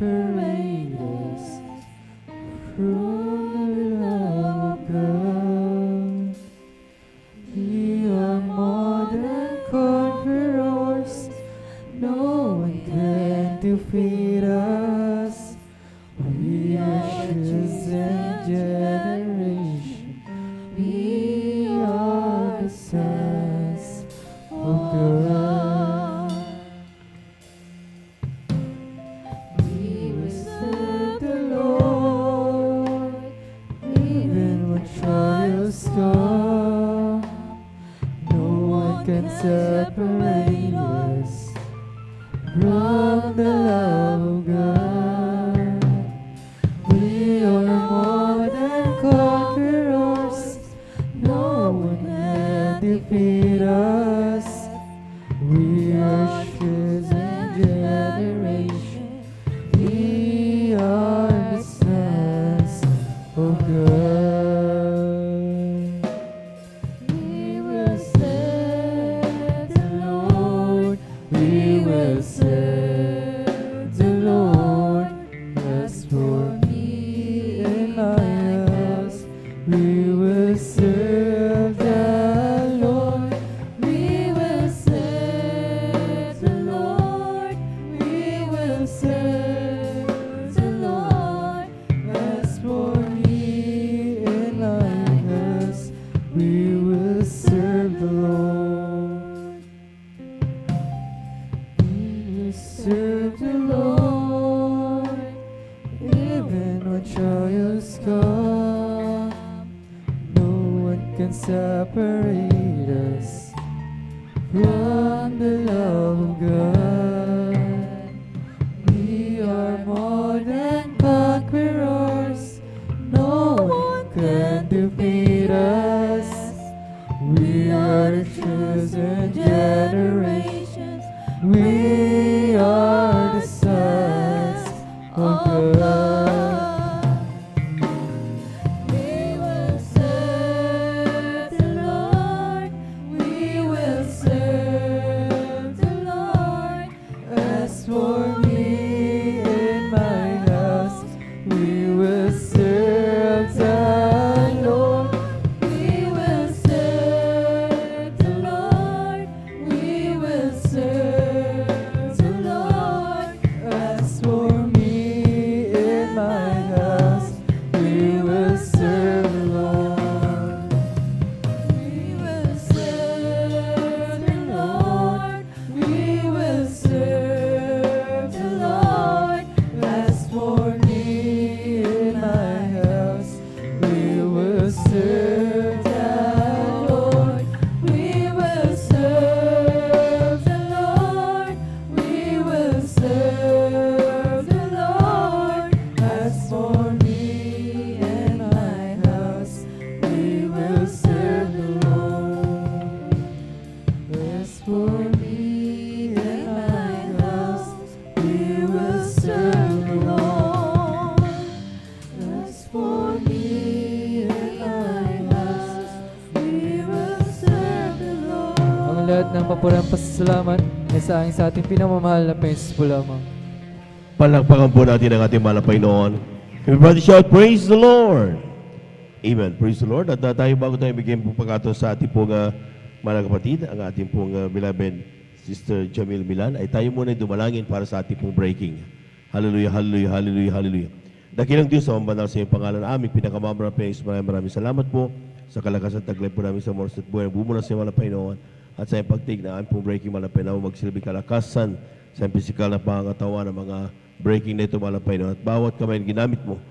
separate us from the love of God. We are more than conquerors. No one can defeat us. We are chosen generation. We are the sons of God. We will serve the Lord even when trials come. No one can separate us from the love of God. We are more than conquerors. No one can defeat us. We are chosen generation. We are the sons of God. We will serve the Lord. We will serve the Lord. As for me and my house, we will serve the Lord. We will serve the Lord. We will serve the Lord. As for me and my house, we will serve the Lord. We will serve the Lord even when trials come. No one can separate us from the love of God. We are more than conquerors. No one can defeat us. We are the chosen generation. We are the sons of God. We will serve the Lord. We will serve the Lord. As for me and my house, we will serve the Lord. We will serve the Lord. We will serve the Lord. As for me and my house, we will serve the Lord. We will serve the Lord. We will serve the Lord. As for me and my house, we will serve the Lord. We will serve the Lord. We will serve the Lord. As for me and my house, we will serve the Lord. As for me and my house, we will serve the Lord. As for me and my house, we will serve the Lord. Ang lahat ng papurang pasasalamat ay sa ating pinamamahal na Panginoon po lamang. Palakpakan po natin ang ating mahal na Panginoon. Everybody shout, praise the Lord! Amen. Praise the Lord. At tayo bago tayo bigyan po pagkataon sa ating pong mga kapatid, ang ating pong beloved Sister Jamil Milan, ay tayo muna dumalangin para sa ating pong breaking. Hallelujah, hallelujah, hallelujah, hallelujah. Dakilang Diyos, sa mambanal sa iyong pangalan na aming pinakamamara Panginoon, maraming salamat po sa kalakasan taglay po namin sa moras at buhay. Bumula sa iyong mahal na Panginoon at sa iyong pagtig na aming pong breaking mahal na Panginoon, magsilbi kalakasan sa iyong pisikal na pangangatawan ng mga breaking na ito mahal na Panginoon. At bawat kamay na ginamit mo